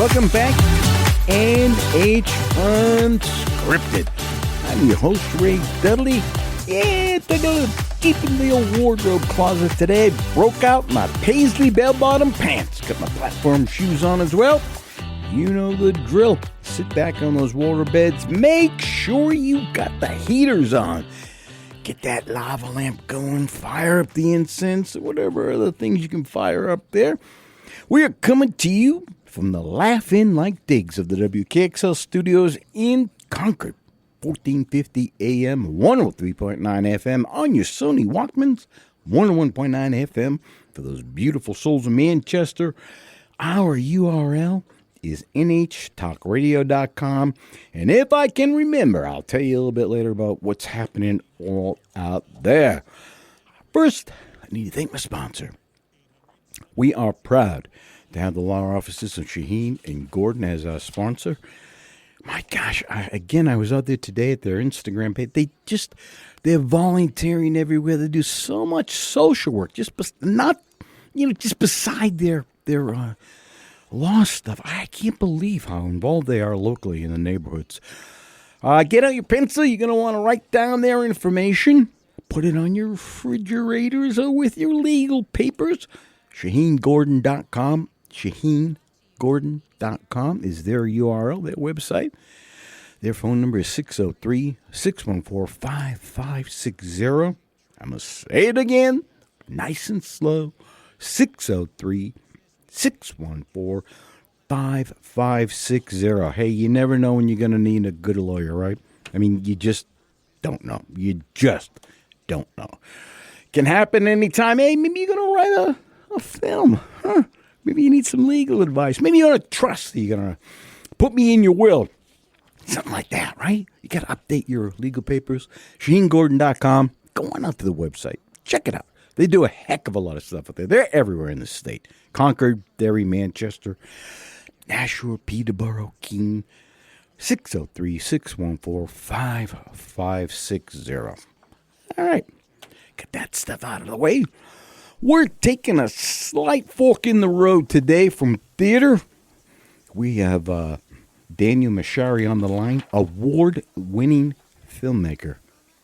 Welcome back, NH Unscripted. I'm your host, Ray Dudley. Yeah, take a look deep in the old wardrobe closet today. Broke out my paisley bell-bottom pants. Got my platform shoes on as well. You know the drill. Sit back on those water beds. Make sure you got the heaters on. Get that lava lamp going. Fire up the incense, or whatever other things you can fire up there. We are coming to you from the Laugh-In Like Digs of the WKXL studios in Concord. 1450 AM, 103.9 FM on your Sony Walkmans, 101.9 FM for those beautiful souls of Manchester. Our URL is nhtalkradio.com. And if I can remember, I'll tell you a little bit later about what's happening all out there. First, I need to thank my sponsor. We are proud to have the law offices of Shaheen and Gordon as our sponsor. My gosh, I was out there today at their Instagram page. They're volunteering everywhere. They do so much social work, just beside their law stuff. I can't believe how involved they are locally in the neighborhoods. Get out your pencil. You're going to want to write down their information. Put it on your refrigerators or with your legal papers. ShaheenGordon.com. ShaheenGordon.com is their URL, their website. Their phone number is 603-614-5560. I'm going to say it again, nice and slow. 603-614-5560. Hey, you never know when you're going to need a good lawyer, right? I mean, you just don't know. You just don't know. Can happen anytime. Hey, maybe you're going to write a film, huh? Maybe you need some legal advice. Maybe you're going to trust. You're going to put me in your will. Something like that, right? You got to update your legal papers. ShaheenGordon.com. Go on out to the website. Check it out. They do a heck of a lot of stuff out there. They're everywhere in the state. Concord, Derry, Manchester, Nashua, Peterborough, Keene. 603-614-5560. All right. Get that stuff out of the way. We're taking a slight fork in the road today from theater. We have Daniel Masciari on the line, award-winning filmmaker.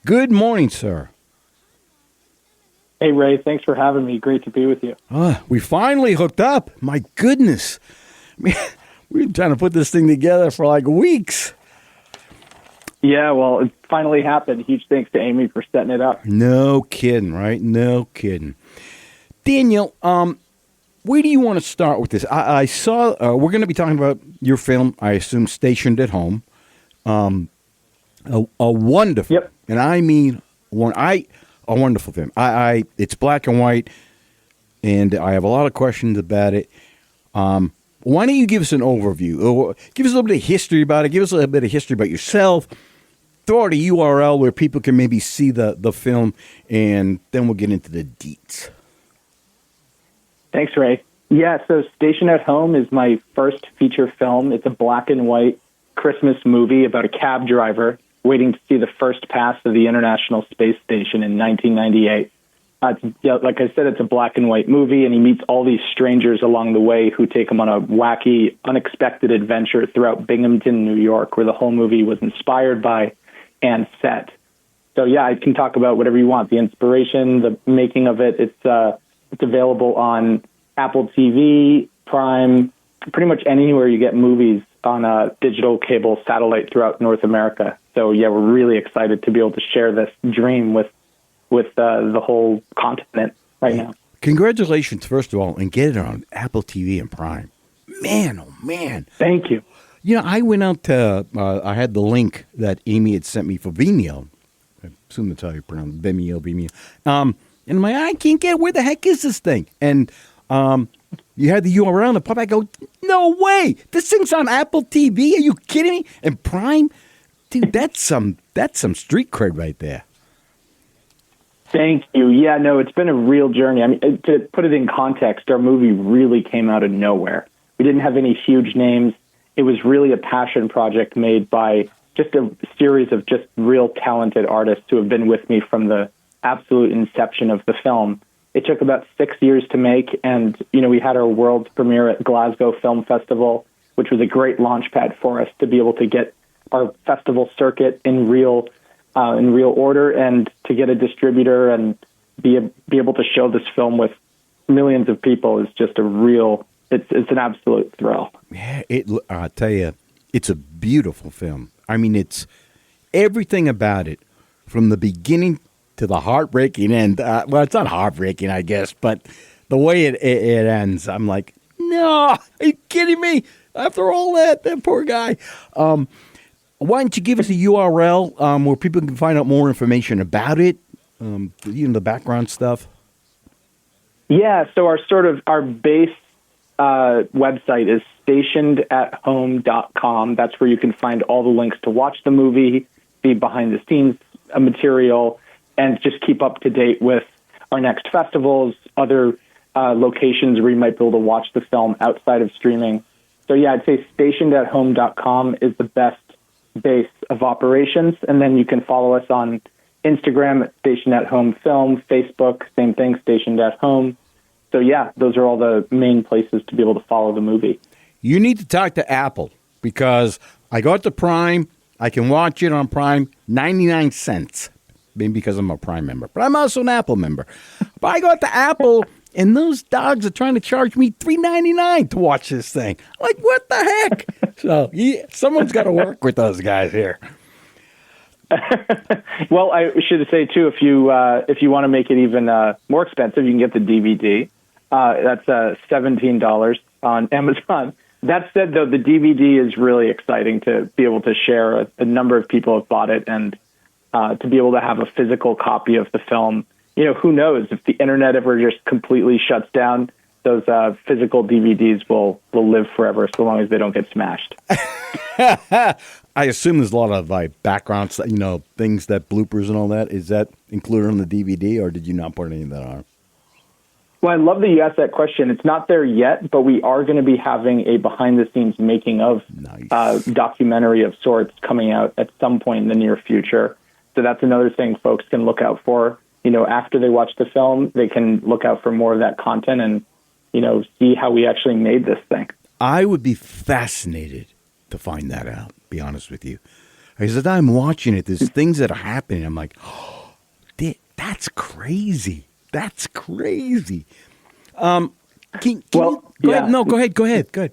Good morning, sir. Hey, Ray. Thanks for having me. Great to be with you. We finally hooked up. My goodness. We've been trying to put this thing together for like weeks. Yeah, well, it finally happened. Huge thanks to Amy for setting it up. No kidding, right? No kidding. Daniel, where do you want to start with this? I saw we're going to be talking about your film, I assume, Stationed at Home. A wonderful, yep. And I mean a wonderful film. It's black and white, and I have a lot of questions about it. Why don't you give us an overview? Give us a little bit of history about it. Give us a little bit of history about yourself. Throw out a URL where people can maybe see the film, and then we'll get into the deets. Thanks, Ray. Yeah, so Station at Home is my first feature film. It's a black and white Christmas movie about a cab driver waiting to see the first pass of the International Space Station in 1998. Like I said, it's a black and white movie, and he meets all these strangers along the way who take him on a wacky, unexpected adventure throughout Binghamton, New York, where the whole movie was inspired by and set. So, yeah, I can talk about whatever you want, the inspiration, the making of it. It's available on Apple TV, Prime, pretty much anywhere you get movies on a digital cable satellite throughout North America. So, yeah, we're really excited to be able to share this dream with the whole continent right now. Congratulations, first of all, and get it on Apple TV and Prime. Man, oh, man. Thank you. You know, I went out to, I had the link that Amy had sent me for Vimeo. I assume that's how you pronounce it, Vimeo. And I'm like, I can't get it. Where the heck is this thing? And you had the URL and the pop. I go, no way. This thing's on Apple TV. Are you kidding me? And Prime? Dude, that's some street cred right there. Thank you. Yeah, no, it's been a real journey. I mean, to put it in context, our movie really came out of nowhere. We didn't have any huge names. It was really a passion project made by just a series of just real talented artists who have been with me from the absolute inception of the film. It took about 6 years to make, and we had our world premiere at Glasgow Film Festival. which was a great launch pad for us to be able to get our festival circuit in real order, and to get a distributor and be able to show this film with millions of people is just it's an absolute thrill. Yeah, I'll tell you, it's a beautiful film. I mean, it's everything about it, from the beginning to the heartbreaking end. Well, it's not heartbreaking, I guess, but the way it ends, I'm like, no, are you kidding me? After all that poor guy. Why don't you give us a URL where people can find out more information about it, the background stuff? Yeah, so our base website is stationedathome.com. That's where you can find all the links to watch the movie, the behind-the-scenes material, and just keep up to date with our next festivals, other locations where you might be able to watch the film outside of streaming. So yeah, I'd say stationedathome.com is the best base of operations, and then you can follow us on Instagram at Station at Home Film, Facebook, same thing, Stationed at Home. So yeah, those are all the main places to be able to follow the movie. You need to talk to Apple, because I got the Prime. I can watch it on Prime, 99 cents, maybe because I'm a Prime member, but I'm also an Apple member. But I got the Apple, and those dogs are trying to charge me $3.99 to watch this thing. Like, what the heck? So someone's got to work with those guys here. Well, I should say too, if you want to make it even more expensive, you can get the DVD. That's $17 on Amazon. That said, though, the DVD is really exciting to be able to share. A number of people have bought it, and to be able to have a physical copy of the film. Who knows if the internet ever just completely shuts down, those physical DVDs will live forever, so long as they don't get smashed. I assume there's a lot of background, things that bloopers and all that. Is that included on the DVD, or did you not put any of that on? Well, I love that you asked that question. It's not there yet, but we are going to be having a behind-the-scenes making of documentary of sorts coming out at some point in the near future. So that's another thing folks can look out for. After they watch the film, they can look out for more of that content and, see how we actually made this thing. I would be fascinated to find that out, be honest with you. As I'm watching it, there's things that are happening. I'm like, oh, that's crazy. That's crazy. Go ahead. No, go ahead. Go ahead.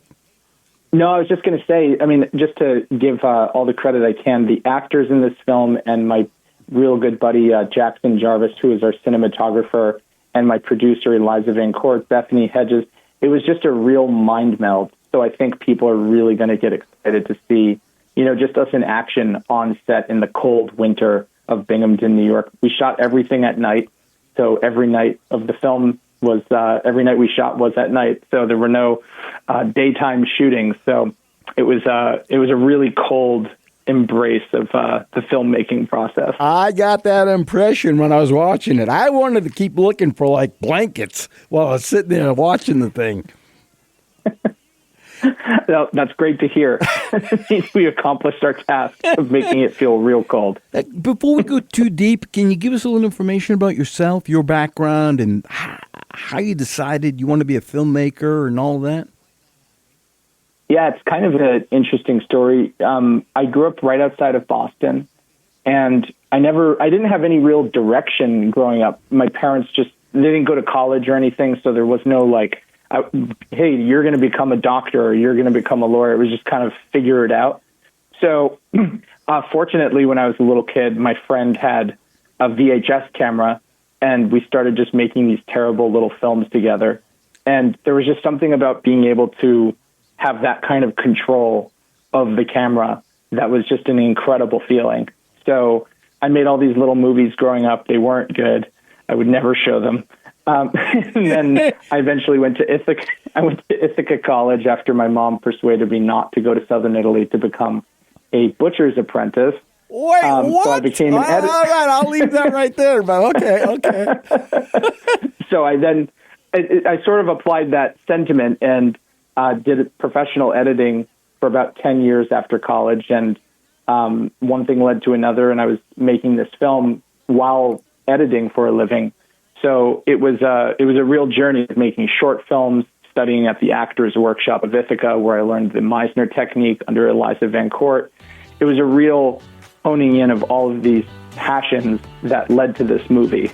No, I was just going to say, just to give all the credit I can, the actors in this film and my real good buddy, Jackson Jarvis, who is our cinematographer, and my producer, Eliza Van Court, Bethany Hedges, it was just a real mind meld. So I think people are really going to get excited to see, just us in action on set in the cold winter of Binghamton, New York. We shot everything at night. So every night of the film was, every night we shot was at night. So there were no daytime shootings. So it was a really cold embrace of the filmmaking process. I got that impression when I was watching it. I wanted to keep looking for blankets while I was sitting there watching the thing. No, that's great to hear. It means we accomplished our task of making it feel real cold. Before we go too deep, can you give us a little information about yourself, your background, and how you decided you want to be a filmmaker and all that? Yeah, it's kind of an interesting story. I grew up right outside of Boston, and I didn't have any real direction growing up. My parents they didn't go to college or anything, so there was no hey, you're going to become a doctor or you're going to become a lawyer. It was just kind of figure it out. So fortunately, when I was a little kid, my friend had a VHS camera, and we started just making these terrible little films together. And there was just something about being able to have that kind of control of the camera that was just an incredible feeling. So I made all these little movies growing up. They weren't good. I would never show them. And then I eventually went to Ithaca. I went to Ithaca College after my mom persuaded me not to go to Southern Italy to become a butcher's apprentice. Wait, what? So I became an editor. All right, I'll leave that right there, but okay. So I sort of applied that sentiment and did professional editing for about 10 years after college. And one thing led to another, and I was making this film while editing for a living. So it was a real journey of making short films, studying at the Actors Workshop of Ithaca, where I learned the Meisner technique under Eliza Van Court. It was a real honing in of all of these passions that led to this movie.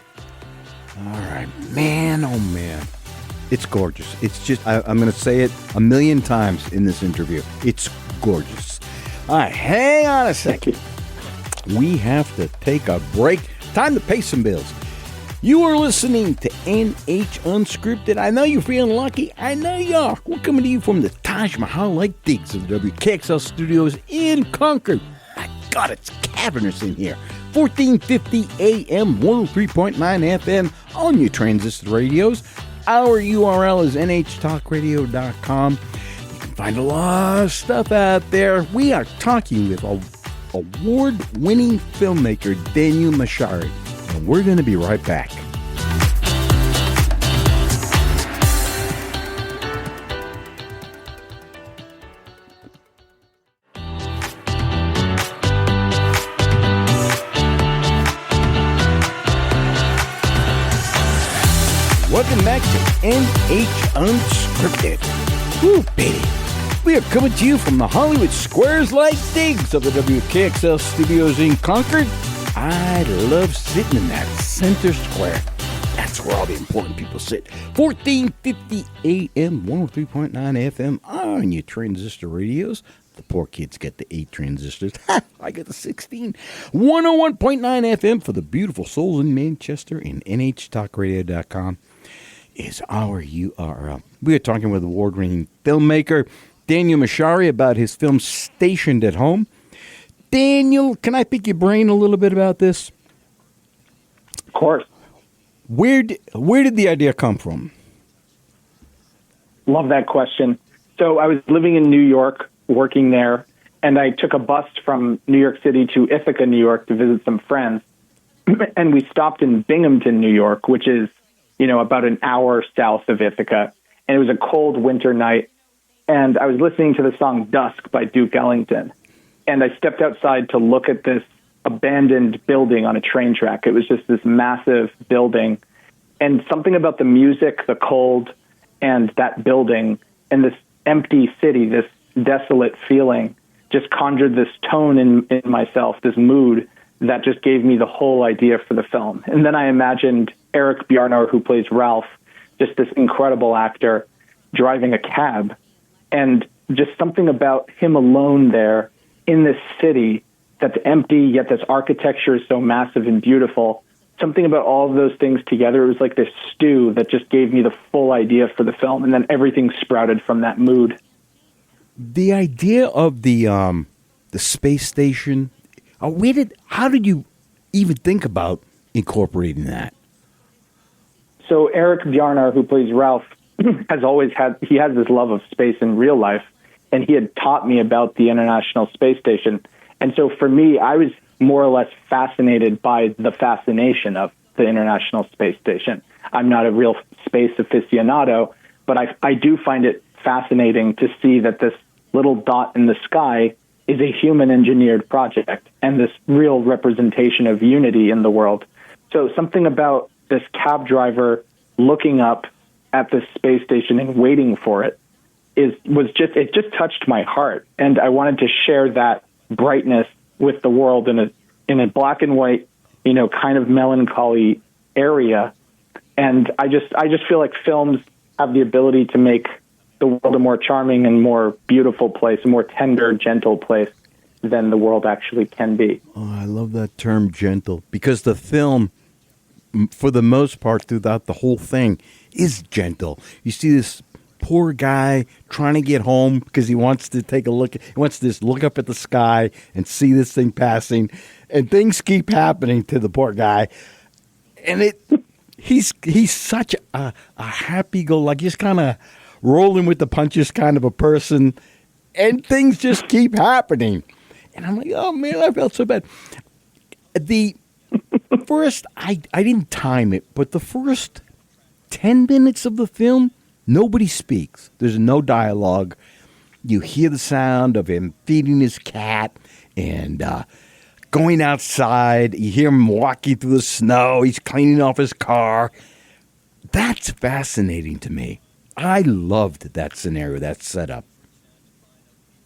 All right. Man, oh man. It's gorgeous. It's just, I'm going to say it a million times in this interview. It's gorgeous. All right, hang on a second. We have to take a break. Time to pay some bills. You are listening to NH Unscripted. I know you're feeling lucky. I know you are. We're coming to you from the Taj Mahal-like digs of the WKXL studios in Concord. My God, it's cavernous in here. 1450 AM, 103.9 FM on your transistor radios. Our URL is nhtalkradio.com. You can find a lot of stuff out there. We are talking with award-winning filmmaker Daniel Masciari. And we're going to be right back. Welcome back to NH Unscripted. Woo, baby. We are coming to you from the Hollywood Squares-like digs of the WKXL studios in Concord. I love sitting in that center square. That's where all the important people sit. 1450 AM, 103.9 FM on your transistor radios. The poor kids get the 8 transistors. I get the 16. 101.9 FM for the beautiful souls in Manchester, and nhtalkradio.com is our URL. We are talking with award-winning filmmaker Daniel Masciari about his film Stationed at Home. Daniel, can I pick your brain a little bit about this? Of course. Where did the idea come from? Love that question. So I was living in New York, working there, and I took a bus from New York City to Ithaca, New York to visit some friends. And we stopped in Binghamton, New York, which is, about an hour south of Ithaca. And it was a cold winter night. And I was listening to the song Dusk by Duke Ellington. And I stepped outside to look at this abandoned building on a train track. It was just this massive building. And something about the music, the cold, and that building, and this empty city, this desolate feeling, just conjured this tone in myself, this mood that just gave me the whole idea for the film. And then I imagined Eric Bjarnar, who plays Ralph, just this incredible actor, driving a cab. And just something about him alone there in this city that's empty, yet this architecture is so massive and beautiful. Something about all of those things together, it was like this stew that just gave me the full idea for the film, and then everything sprouted from that mood. The idea of the space station, how did you even think about incorporating that? So Eric Bjarnar, who plays Ralph, he has this love of space in real life, and he had taught me about the International Space Station. And so for me, I was more or less fascinated by the fascination of the International Space Station. I'm not a real space aficionado, but I do find it fascinating to see that this little dot in the sky is a human-engineered project and this real representation of unity in the world. So something about this cab driver looking up at this space station and waiting for it just touched my heart, and I wanted to share that brightness with the world in a black and white, kind of melancholy area. And I just feel like films have the ability to make the world a more charming and more beautiful place, a more tender, gentle place than the world actually can be. Oh, I love that term, gentle, because the film, for the most part, throughout the whole thing, is gentle. You see this poor guy trying to get home because he wants to take a look. He wants to just look up at the sky and see this thing passing, and things keep happening to the poor guy. And he's such a happy-go-lucky, just kind of rolling with the punches kind of a person, and things just keep happening. And I'm like, oh man, I felt so bad. The first, I didn't time it, but the first 10 minutes of the film, nobody speaks. There's no dialogue. You hear the sound of him feeding his cat and going outside. You hear him walking through the snow. He's cleaning off his car. That's fascinating to me. I loved that scenario, that setup.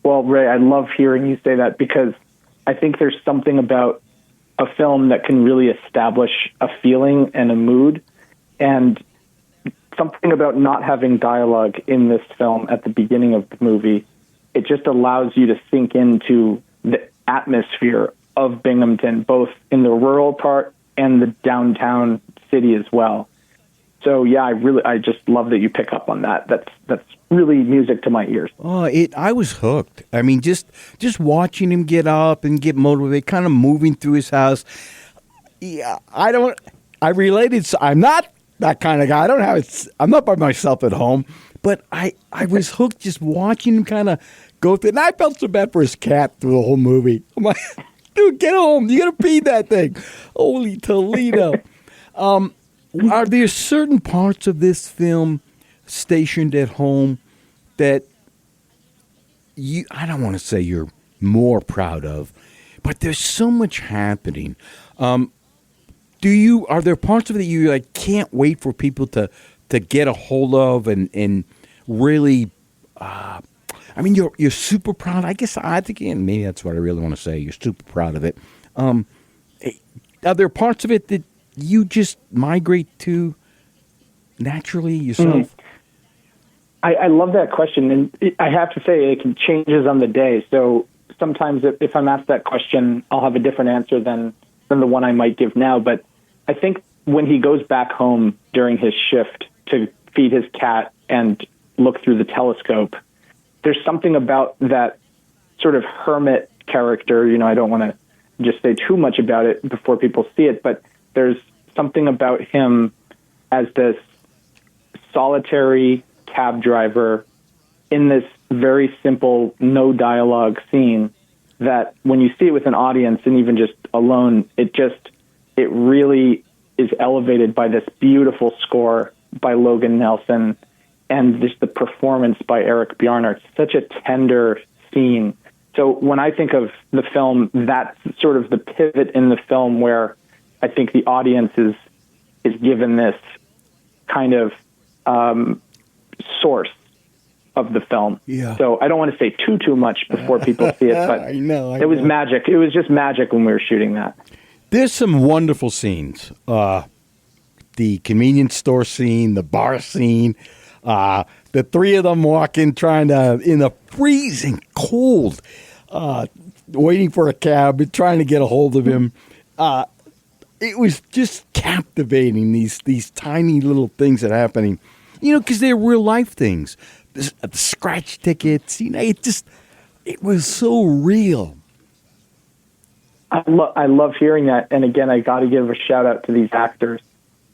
Well, Ray, I love hearing you say that because I think there's something about a film that can really establish a feeling and a mood, and something about not having dialogue in this film at the beginning of the movie. It just allows you to sink into the atmosphere of Binghamton, both in the rural part and the downtown city as well. So yeah, I just love that you pick up on that. That's really music to my ears. Oh, I was hooked. I mean, just watching him get up and get motivated, kind of moving through his house. Yeah, I related. I'm not that kind of guy. I'm not by myself at home, but I was hooked just watching him kind of go through. And I felt so bad for his cat through the whole movie. I'm like, dude, get home. You got to feed that thing. Holy Toledo. Are there certain parts of this film, Stationed at Home, that I don't want to say you're more proud of, but there's so much happening. Are there parts of it that you can't wait for people to get a hold of and really, I mean, you're super proud. I think maybe that's what I really want to say. You're super proud of it. Are there parts of it that you just migrate to naturally yourself? I love that question, and I have to say it changes on the day. So sometimes if I'm asked that question, I'll have a different answer than the one I might give now. But I think when he goes back home during his shift to feed his cat and look through the telescope, there's something about that sort of hermit character. I don't want to just say too much about it before people see it, but there's something about him as this solitary cab driver in this very simple, no dialogue scene that when you see it with an audience and even just alone, it really is elevated by this beautiful score by Logan Nelson and just the performance by Eric Bjarnar. It's such a tender scene. So when I think of the film, that's sort of the pivot in the film where I think the audience is given this kind of source of the film. Yeah. So I don't want to say too much before people see it, but I know. It was magic. It was just magic when we were shooting that. There's some wonderful scenes. The convenience store scene, the bar scene, the three of them walking, in the freezing cold, waiting for a cab, trying to get a hold of him. It was just captivating, these tiny little things that are happening, because they're real life things. The scratch tickets, it was so real. I love hearing that. And again, I got to give a shout out to these actors.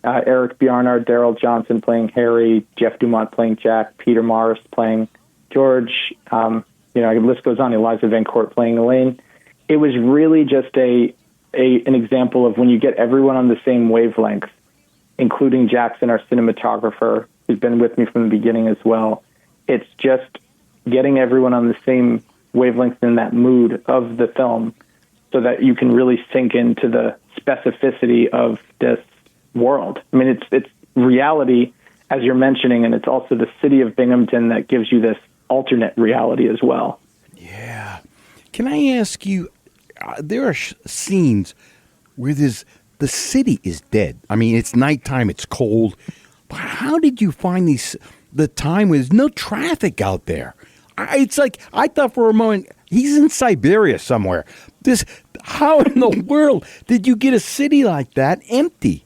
Eric Bjarnar, Daryl Johnson playing Harry, Jeff Dumont playing Jack, Peter Morris playing George, the list goes on, Eliza Van Court playing Elaine. It was really just an example of when you get everyone on the same wavelength, including Jackson, our cinematographer, who's been with me from the beginning as well. It's just getting everyone on the same wavelength in that mood of the film so that you can really sink into the specificity of this world. I mean, it's reality, as you're mentioning, and it's also the city of Binghamton that gives you this alternate reality as well. Yeah. Can I ask you, there are scenes where the city is dead. I mean, it's nighttime, it's cold. But how did you find the time when there's no traffic out there? It's like, I thought for a moment, he's in Siberia somewhere. How in the world did you get a city like that empty?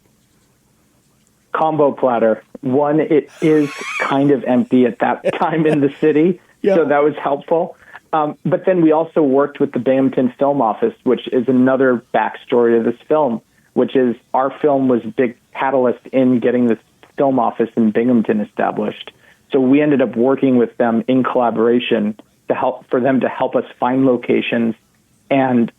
Combo platter. One, it is kind of empty at that time in the city, so that was helpful. But then we also worked with the Binghamton Film Office, which is another backstory to this film, which is our film was a big catalyst in getting this film office in Binghamton established. So we ended up working with them in collaboration for them to help us find locations and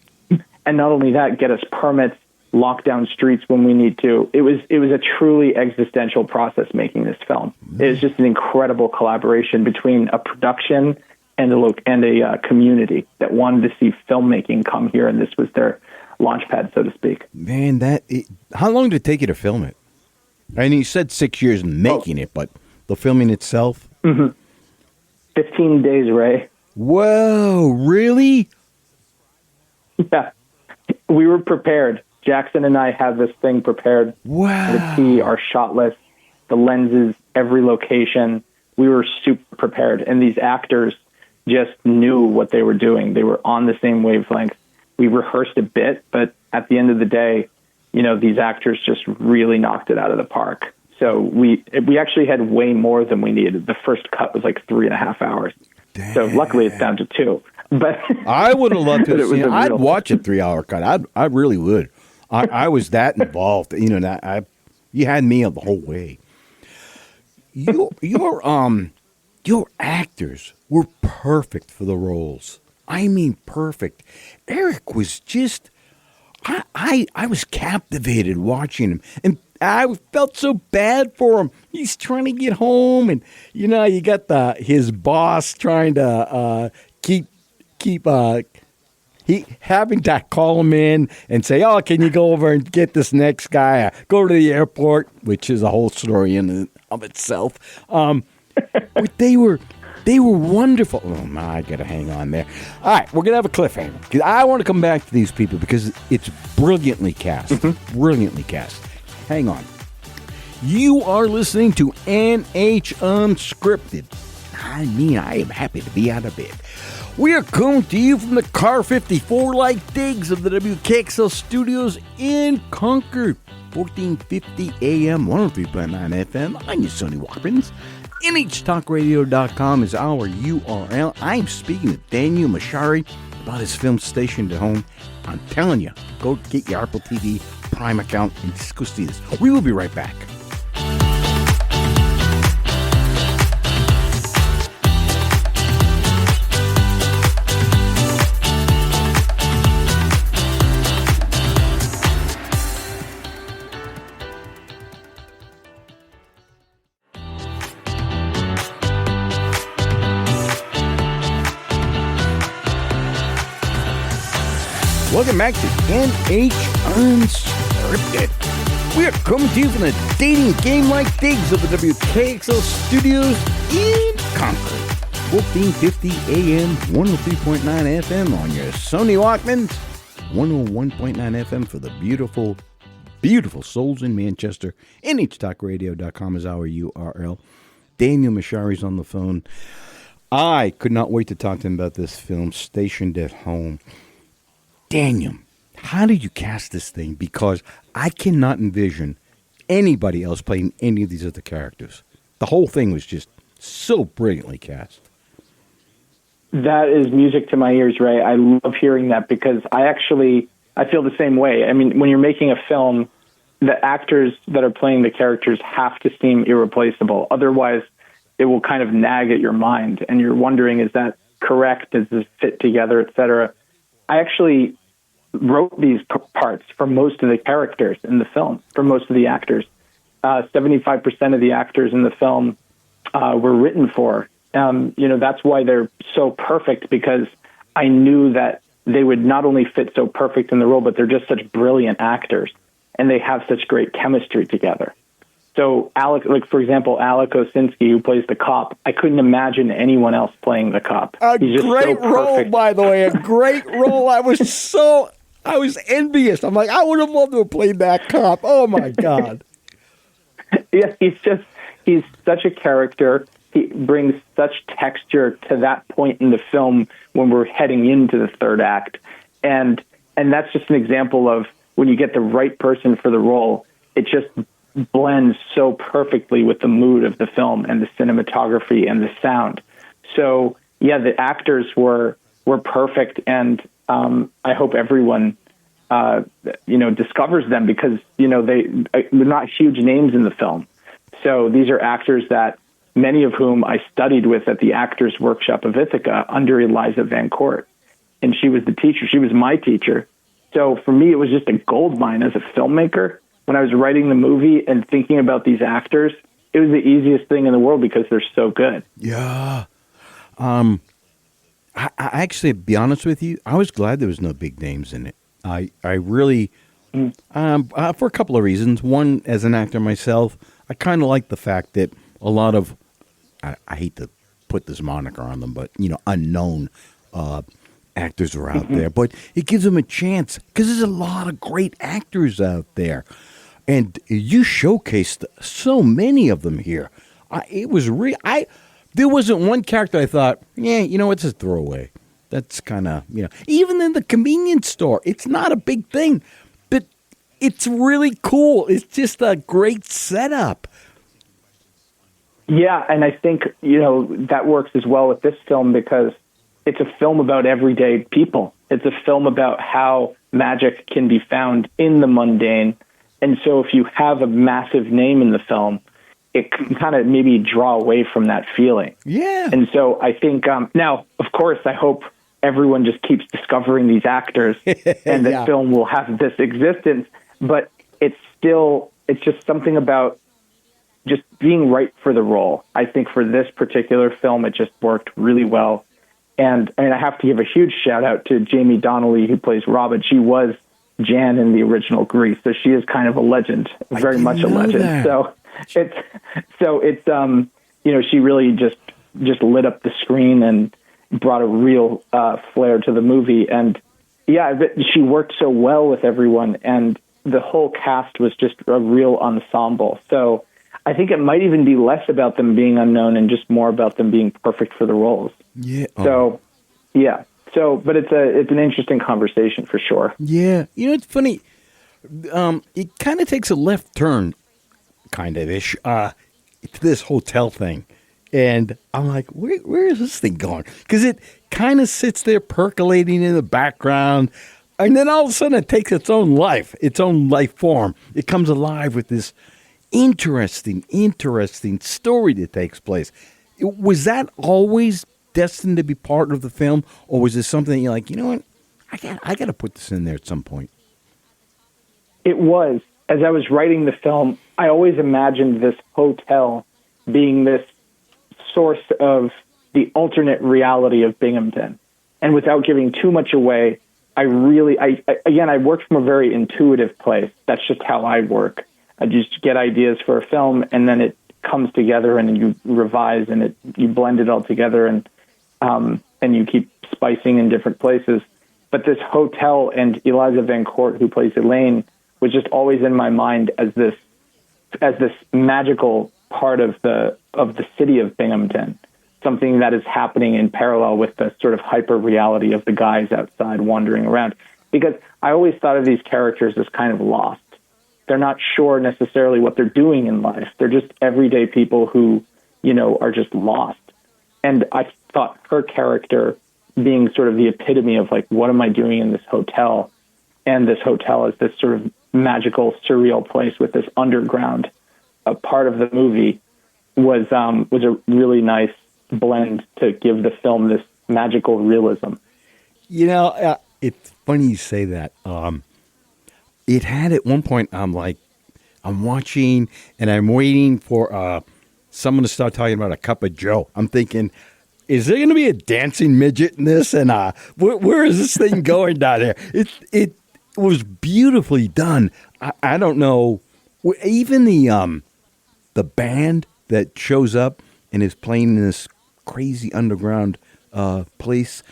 not only that, get us permits, lock down streets when we need to. It was a truly existential process making this film. It was just an incredible collaboration between a production and a community that wanted to see filmmaking come here, and this was their launch pad, so to speak. Man, how long did it take you to film it? I mean, you said 6 years in making it, but the filming itself? Mhm. 15 days, Ray. Whoa, really? Yeah. We were prepared. Jackson and I had this thing prepared. Wow. The T, our shot list, the lenses, every location. We were super prepared. And these actors just knew what they were doing. They were on the same wavelength. We rehearsed a bit, but at the end of the day, these actors just really knocked it out of the park. So we actually had way more than we needed. The first cut was like 3.5 hours. Damn. So luckily it's down to 2. But I would have loved to have seen it. I'd watch a 3-hour cut. I really would. I was that involved. You had me the whole way. Your actors were perfect for the roles. I mean, perfect. Eric was just, I was captivated watching him, and I felt so bad for him. He's trying to get home, and you got his boss trying to keep he having to call him in and say, "Oh, can you go over and get this next guy? Go to the airport," which is a whole story in and of itself. But they were wonderful. Oh my, I gotta hang on there. All right, we're gonna have a cliffhanger because I want to come back to these people because it's brilliantly cast. Brilliantly cast. Hang on. You are listening to NH Unscripted. I mean, I am happy to be out of bed. We are coming to you from the Car 54 light digs of the WKXL studios in Concord. 1450 AM, 103.9 FM. I'm your Sonny Walkmans. NHTalkRadio.com is our URL. I'm speaking to Daniel Masciari about his film Stationed at Home. I'm telling you, go get your Apple TV Prime account and just go see this. We will be right back. Welcome back to NH Unscripted. We are coming to you from the dating game-like digs of the WKXL studios in Concord. 1450 AM, 103.9 FM on your Sony Walkmans, 101.9 FM for the beautiful, beautiful souls in Manchester. NHTalkRadio.com is our URL. Daniel Masciari's on the phone. I could not wait to talk to him about this film, Stationed at Home. Daniel, how did you cast this thing? Because I cannot envision anybody else playing any of these other characters. The whole thing was just so brilliantly cast. That is music to my ears, Ray. I love hearing that because I feel the same way. I mean, when you're making a film, the actors that are playing the characters have to seem irreplaceable. Otherwise, it will kind of nag at your mind, and you're wondering, is that correct? Does this fit together, et cetera? I actually wrote these parts for most of the characters in the film, for most of the actors. 75% of the actors in the film were written for. That's why they're so perfect, because I knew that they would not only fit so perfect in the role, but they're just such brilliant actors, and they have such great chemistry together. So, for example, Alec Osinski, who plays the cop, I couldn't imagine anyone else playing the cop. He's great role, by the way. A great role. I was envious. I'm like, I would have loved to have played that cop. Oh, my God. Yeah, he's such a character. He brings such texture to that point in the film when we're heading into the third act. And that's just an example of when you get the right person for the role, it just blends so perfectly with the mood of the film and the cinematography and the sound. So, yeah, the actors were perfect, and I hope everyone discovers them, because they're not huge names in the film. So these are actors that many of whom I studied with at the Actors Workshop of Ithaca under Eliza Van Court, and she was the teacher. She was my teacher. So for me, it was just a gold mine as a filmmaker. When I was writing the movie and thinking about these actors, it was the easiest thing in the world because they're so good. Yeah. I actually, to be honest with you, I was glad there was no big names in it. I really, for a couple of reasons. One, as an actor myself, I kind of like the fact that a lot of I hate to put this moniker on them, but unknown actors are out there. But it gives them a chance because there's a lot of great actors out there, and you showcased so many of them here. It was real. There wasn't one character I thought, yeah, it's a throwaway. That's kind of, even in the convenience store, it's not a big thing, but it's really cool. It's just a great setup. Yeah, and I think, that works as well with this film because it's a film about everyday people. It's a film about how magic can be found in the mundane. And so if you have a massive name in the film, it can kind of maybe draw away from that feeling. Yeah. And so I think, now, of course, I hope everyone just keeps discovering these actors and the film will have this existence. But it's just something about just being right for the role. I think for this particular film, it just worked really well. And I have to give a huge shout out to Jamie Donnelly, who plays Robin. She was Jan in the original Grease, so she is kind of a legend, very much a legend. That. So it's she really just lit up the screen and brought a real flair to the movie. And she worked so well with everyone, and the whole cast was just a real ensemble. So I think it might even be less about them being unknown and just more about them being perfect for the roles. Yeah. So, yeah. So, but it's an interesting conversation for sure. Yeah. It's funny. It kind of takes a left turn, kind of ish, to this hotel thing. And I'm like, where is this thing going? Because it kind of sits there percolating in the background. And then all of a sudden it takes its own life form. It comes alive with this interesting story that takes place. Was that always destined to be part of the film? Or was this something that you're like, you know what? I got to put this in there at some point. It was. As I was writing the film, I always imagined this hotel being this source of the alternate reality of Binghamton. And without giving too much away, I worked from a very intuitive place. That's just how I work. I just get ideas for a film, and then it comes together, and you revise, and you blend it all together, and you keep spicing in different places. But this hotel and Eliza Van Court, who plays Elaine, was just always in my mind as this magical part of the city of Binghamton, something that is happening in parallel with the sort of hyper reality of the guys outside wandering around. Because I always thought of these characters as kind of lost. They're not sure necessarily what they're doing in life. They're just everyday people who, are just lost. And I thought her character being sort of the epitome of like, what am I doing in this hotel? And this hotel is this sort of magical, surreal place with this underground part of the movie was a really nice blend to give the film this magical realism. It's funny you say that. It had at one point, I'm watching and I'm waiting for someone to start talking about a cup of Joe. I'm thinking, is there going to be a dancing midget in this? And where is this thing going down here? It was beautifully done. I don't know. Even the band that shows up and is playing in this crazy underground place,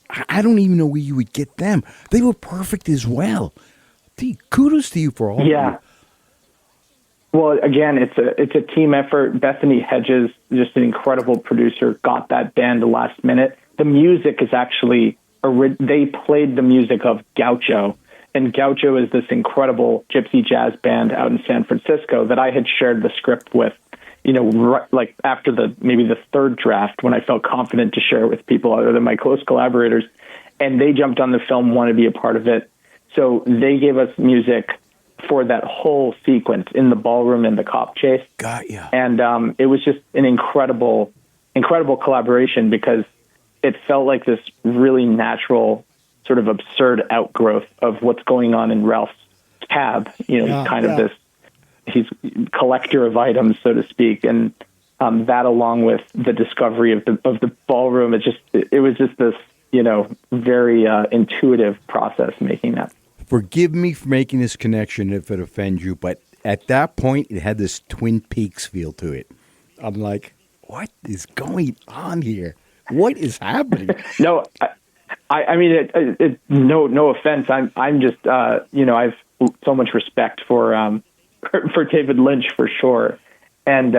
I don't even know where you would get them. They were perfect as well. Kudos to you for all of them. Well, again, it's a team effort. Bethany Hedges, just an incredible producer, got that band the last minute. The music is actually, they played the music of Gaucho. And Gaucho is this incredible gypsy jazz band out in San Francisco that I had shared the script with, like after maybe the third draft when I felt confident to share it with people other than my close collaborators. And they jumped on the film, wanted to be a part of it. So they gave us music for that whole sequence in the ballroom and the cop chase. Got ya. And it was just an incredible collaboration because it felt like this really natural sort of absurd outgrowth of what's going on in Ralph's cab. This, he's collector of items, so to speak. And that along with the discovery of the ballroom, it was just this, very intuitive process making that. Forgive me for making this connection if it offends you, but at that point, it had this Twin Peaks feel to it. I'm like, What is going on here? What is happening? No, I mean, no offense. I'm just, I've so much respect for David Lynch for sure. And,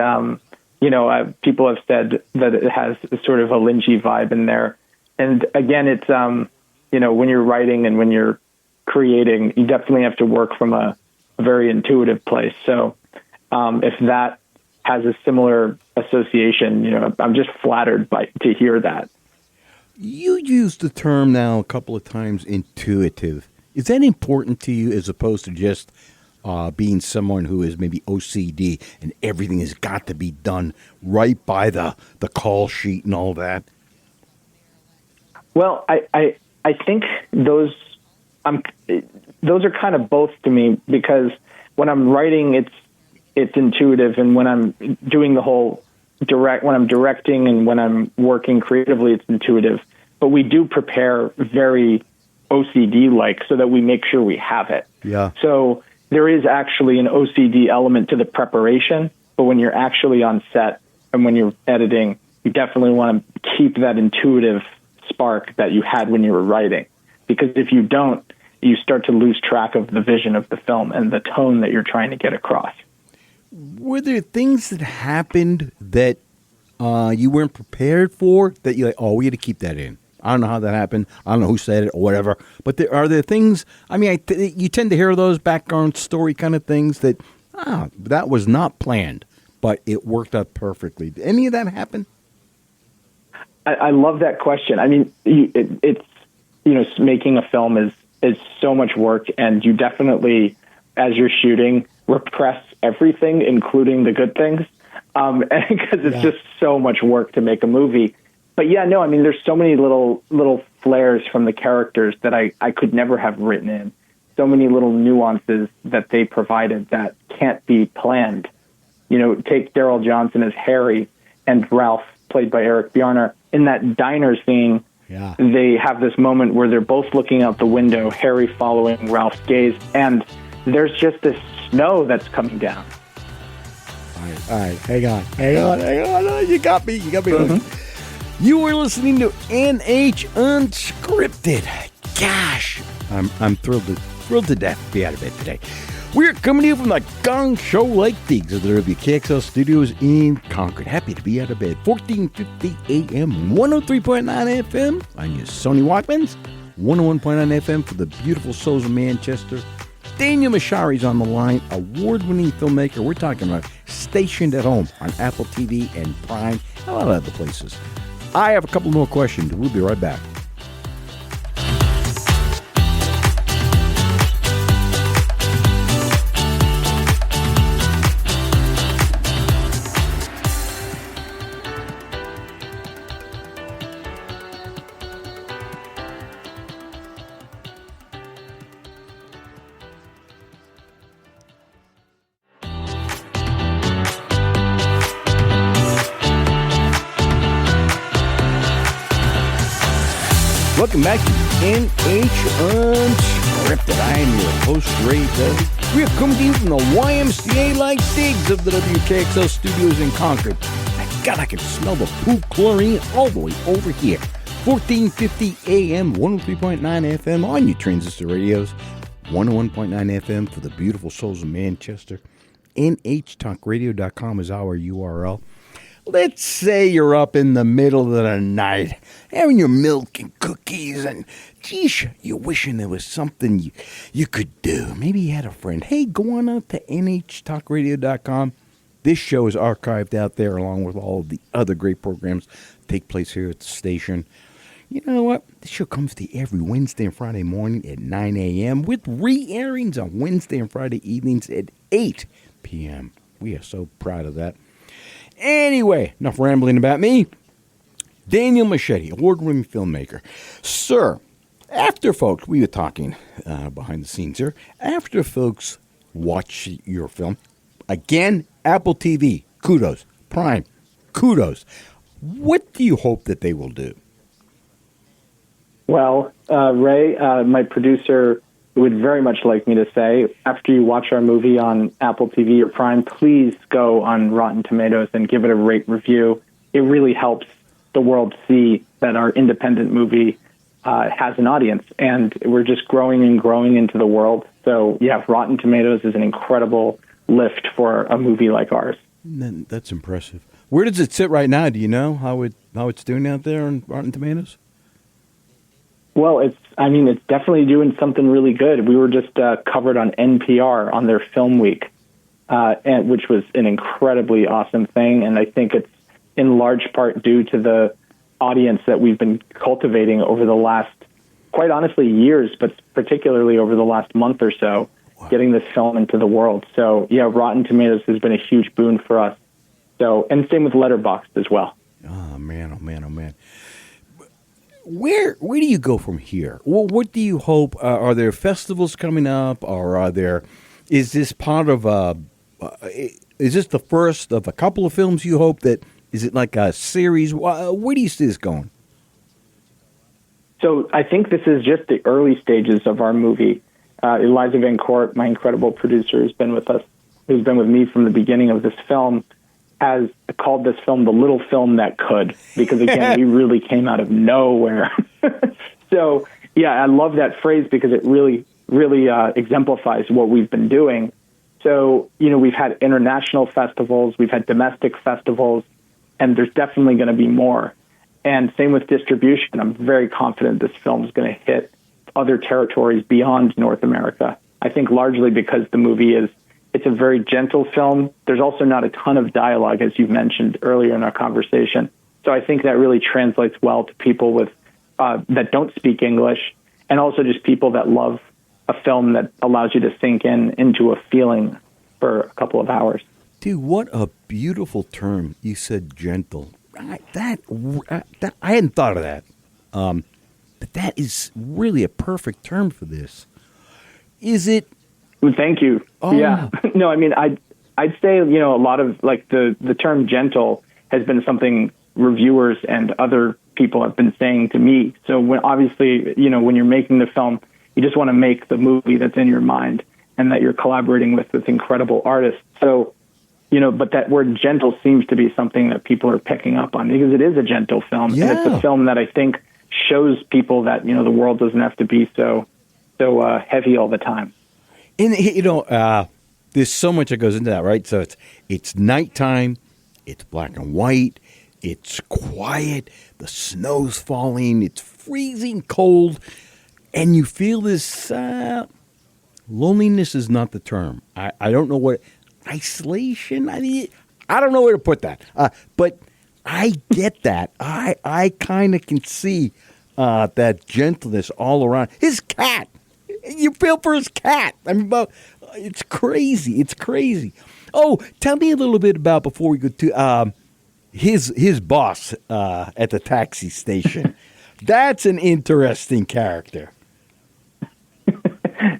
people have said that it has sort of a Lynchy vibe in there. And again, it's, when you're writing and when you're creating, you definitely have to work from a very intuitive place. So if that has a similar association, I'm just flattered to hear that. You used the term now a couple of times, intuitive. Is that important to you as opposed to just being someone who is maybe OCD and everything has got to be done right by the call sheet and all that? Well, I think those are kind of both to me, because when I'm writing, it's intuitive, and when I'm doing the whole when I'm directing and when I'm working creatively, it's intuitive. But we do prepare very OCD-like so that we make sure we have it. Yeah. So there is actually an OCD element to the preparation, but when you're actually on set and when you're editing, you definitely want to keep that intuitive spark that you had when you were writing. Because if you don't, you start to lose track of the vision of the film and the tone that you're trying to get across. Were there things that happened that you weren't prepared for that you're like, oh, we had to keep that in? I don't know how that happened. I don't know who said it or whatever. But are there things, I mean, you tend to hear those background story kind of things that, that was not planned, but it worked out perfectly. Did any of that happen? I love that question. I mean, it's making a film is so much work, and you definitely, as you're shooting, repress everything, including the good things, because it's just so much work to make a movie. But yeah, no, I mean, there's so many little flares from the characters that I could never have written in. So many little nuances that they provided that can't be planned. Take Daryl Johnson as Harry and Ralph, played by Eric Bjarnar. In that diner scene, they have this moment where they're both looking out the window, Harry following Ralph's gaze, and there's just this snow that's coming down. All right, hang on. You got me. Mm-hmm. You were listening to NH Unscripted. Gosh, I'm thrilled to death to be out of bed today. We're coming to you from the Gong Show Lake Digs of the WKXL studios in Concord. Happy to be out of bed. 1450 AM, 103.9 FM on your Sony Walkmans, 101.9 FM for the beautiful souls of Manchester. Daniel Masciari's on the line, award-winning filmmaker. We're talking about Stationed at Home on Apple TV and Prime, and a lot of other places. I have a couple more questions. We'll be right back. Welcome back to NH Unscripted. I am your host, Ray Dudley. We are coming to you from the YMCA-like digs of the WKXL studios in Concord. My God, I can smell the poop chlorine all the way over here. 1450 AM, 103.9 FM on your transistor radios, 101.9 FM for the beautiful souls of Manchester. NHTalkRadio.com is our URL. Let's say you're up in the middle of the night, having your milk and cookies, and geez, you're wishing there was something you could do. Maybe you had a friend. Hey, go on out to NHTalkRadio.com. This show is archived out there along with all of the other great programs that take place here at the station. You know what? This show comes to you every Wednesday and Friday morning at 9 a.m. with re-airings on Wednesday and Friday evenings at 8 p.m. We are so proud of that. Anyway, enough rambling about me. Daniel Masciari, award-winning filmmaker. Sir, after folks, we were talking behind the scenes here, after folks watch your film, again, Apple TV, kudos. Prime, kudos. What do you hope that they will do? Well, Ray, my producer would very much like me to say, after you watch our movie on Apple TV or Prime, please go on Rotten Tomatoes and give it a rate review. it really helps the world see that our independent movie has an audience, and we're just growing and growing into the world. So yeah, Rotten Tomatoes is an incredible lift for a movie like ours. That's impressive. Where does it sit right now? Do you know how it's doing out there on Rotten Tomatoes? Well, it's definitely doing something really good. We were just covered on NPR on their film week, which was an incredibly awesome thing. And I think it's in large part due to the audience that we've been cultivating over the last, quite honestly, years, but particularly over the last month or so, getting this film into the world. So yeah, Rotten Tomatoes has been a huge boon for us. So, and same with Letterboxd as well. Oh man, oh man, oh man. Where do you go from here? Well, what do you hope? Are there festivals coming up, or is this part of is this the first of a couple of films you hope that? Is it like a series? Where do you see this going? So I think this is just the early stages of our movie. Eliza Van Court, my incredible producer, who's been with me from the beginning of this film, has called this film the little film that could, because again, we really came out of nowhere. So yeah, I love that phrase because it really, really exemplifies what we've been doing. So, we've had international festivals, we've had domestic festivals, and there's definitely going to be more. And same with distribution. I'm very confident this film is going to hit other territories beyond North America. I think largely because the movie it's a very gentle film. There's also not a ton of dialogue, as you mentioned earlier in our conversation. So I think that really translates well to people with that don't speak English, and also just people that love a film that allows you to sink into a feeling for a couple of hours. Dude, what a beautiful term. You said gentle. I hadn't thought of that. But that is really a perfect term for this. Is it? Well, thank you. Oh. Yeah. No, I'd say, a lot of the term gentle has been something reviewers and other people have been saying to me. So when you're making the film, you just want to make the movie that's in your mind and that you're collaborating with incredible artists. So, but that word gentle seems to be something that people are picking up on because it is a gentle film. Yeah. And it's a film that I think shows people that, the world doesn't have to be so heavy all the time. And, there's so much that goes into that, right? So it's nighttime, it's black and white, it's quiet, the snow's falling, it's freezing cold, and you feel this loneliness is not the term. I don't know what isolation. I don't know where to put that. But I get that. I kind of can see that gentleness all around. His cat. You feel for his cat. It's crazy. It's crazy. Oh, tell me a little bit about, before we go to his boss at the taxi station. That's an interesting character.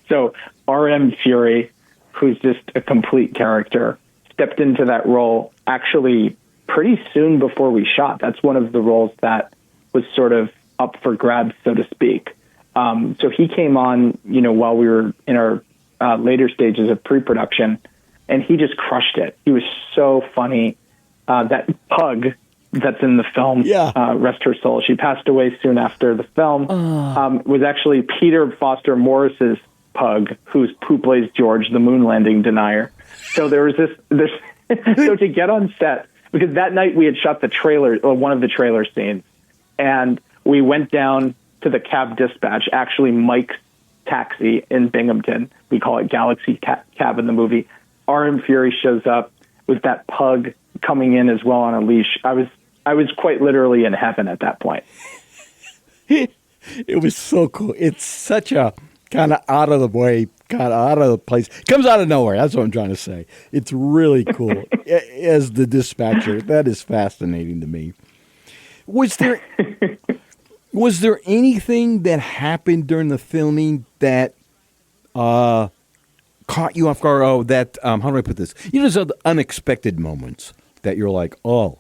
So R.M. Fury, who's just a complete character, stepped into that role actually pretty soon before we shot. That's one of the roles that was sort of up for grabs, so to speak. So he came on, while we were in our later stages of pre-production, and he just crushed it. He was so funny. That pug that's in the film, rest her soul, she passed away soon after the film, was actually Peter Foster Morris's pug, who plays George, the moon landing denier. So there was this so to get on set, because that night we had shot the trailer, or one of the trailer scenes, and we went down to the cab dispatch, actually Mike's taxi in Binghamton. We call it Galaxy Cab in the movie. R.M. Fury shows up with that pug coming in as well on a leash. I was quite literally in heaven at that point. It was so cool. It's such a kind of out of the way, kind of out of the place. Comes out of nowhere. That's what I'm trying to say. It's really cool. As the dispatcher, that is fascinating to me. Was there anything that happened during the filming that caught you off guard? Oh, how do I put this? There's unexpected moments that you're like, oh,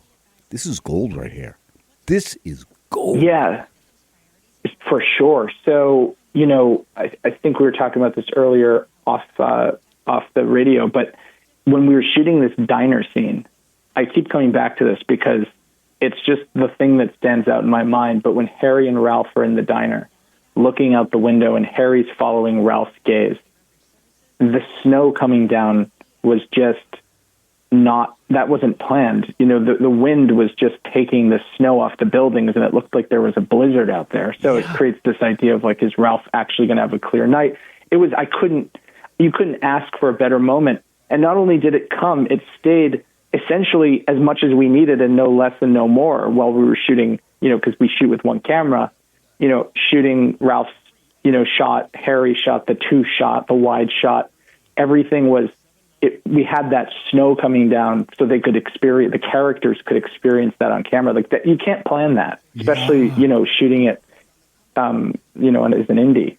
this is gold right here. This is gold. Yeah, for sure. So, I think we were talking about this earlier off the radio, but when we were shooting this diner scene, I keep coming back to this because it's just the thing that stands out in my mind. But when Harry and Ralph are in the diner, looking out the window, and Harry's following Ralph's gaze, the snow coming down was just that wasn't planned. The wind was just taking the snow off the buildings, and it looked like there was a blizzard out there. So It creates this idea of is Ralph actually going to have a clear night? You couldn't ask for a better moment. And not only did it come, it stayed essentially as much as we needed and no less and no more while we were shooting, because we shoot with one camera, shooting Ralph's, shot, Harry shot, the two shot, the wide shot, everything was, we had that snow coming down so they could experience, the characters could experience that on camera. That, you can't plan that, especially, shooting it, as an indie.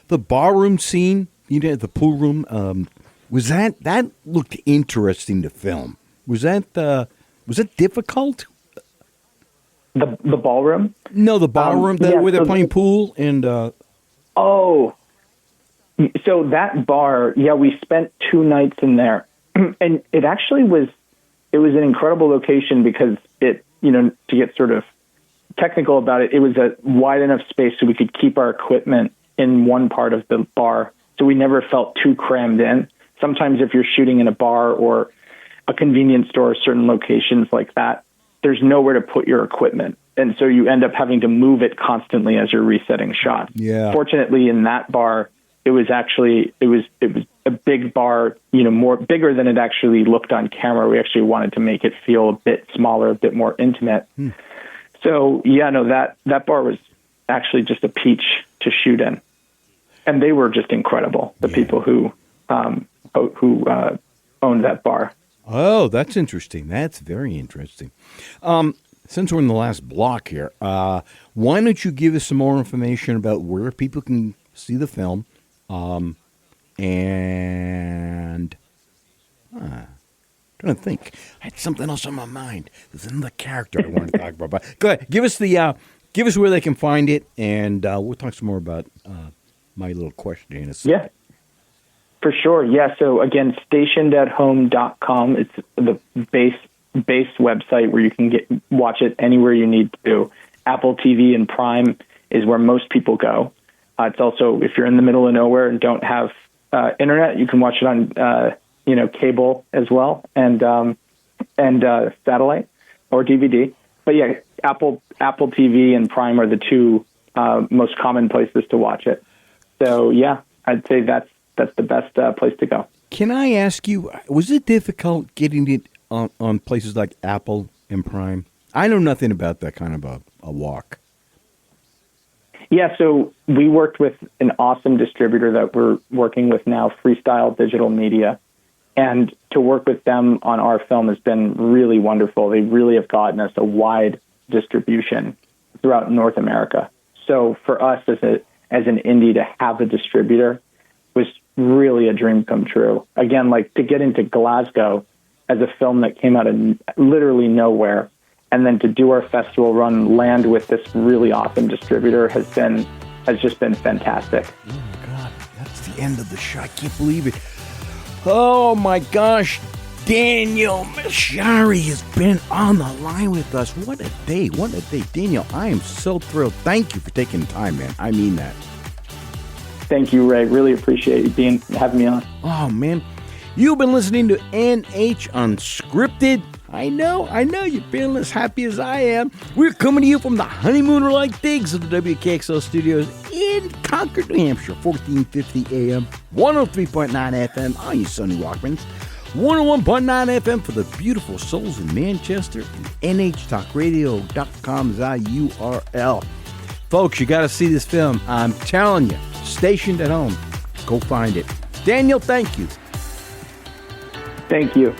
The barroom scene, the pool room, was that looked interesting to film? Was it difficult? The ballroom? No, the ballroom where they're playing pool and. So that bar, we spent 2 nights in there, and it actually was an incredible location because it, to get sort of technical about it, it was a wide enough space so we could keep our equipment in one part of the bar, so we never felt too crammed in. Sometimes if you're shooting in a bar or a convenience store, certain locations like that, there's nowhere to put your equipment. And so you end up having to move it constantly as you're resetting shots. Yeah. Fortunately, in that bar, it was a big bar, more bigger than it actually looked on camera. We actually wanted to make it feel a bit smaller, a bit more intimate. So that bar was actually just a peach to shoot in. And they were just incredible, the people who owned that bar. Oh, that's interesting. That's very interesting. Since we're in the last block here, why don't you give us some more information about where people can see the film? And trying to think. I had something else on my mind. There's another character I wanted to talk about. But go ahead. Give us where they can find it, and we'll talk some more about my little question in a second. Yeah. For sure. Yeah. So again, stationedathome.com. It's the base website where you can watch it anywhere you need to. Apple TV and Prime is where most people go. It's also, if you're in the middle of nowhere and don't have internet, you can watch it on cable as well, and satellite or DVD. But yeah, Apple TV and Prime are the two most common places to watch it. So yeah, I'd say that's the best place to go. Can I ask you, was it difficult getting it on places like Apple and Prime? I know nothing about that kind of a walk. Yeah, so we worked with an awesome distributor that we're working with now, Freestyle Digital Media. And to work with them on our film has been really wonderful. They really have gotten us a wide distribution throughout North America. So for us as an indie to have a distributor was really a dream come true. Again, to get into Glasgow as a film that came out of literally nowhere, and then to do our festival run, land with this really awesome distributor has just been fantastic. Oh my God, that's the end of the show. I can't believe it. Oh my gosh, Daniel Masciari has been on the line with us. What a day, Daniel. I am so thrilled. Thank you for taking the time, man. I mean that. Thank you, Ray. Really appreciate you having me on. Oh man, you've been listening to NH Unscripted. I know, you're feeling as happy as I am. We're coming to you from the honeymooner-like digs of the WKXL studios in Concord, New Hampshire, 1450 AM, 103.9 FM on your Sony Walkmans, 101.9 FM for the beautiful souls in Manchester, and nhtalkradio.com is our URL. Folks, you got to see this film. I'm telling you, Stationed at Home. Go find it. Daniel, thank you. Thank you.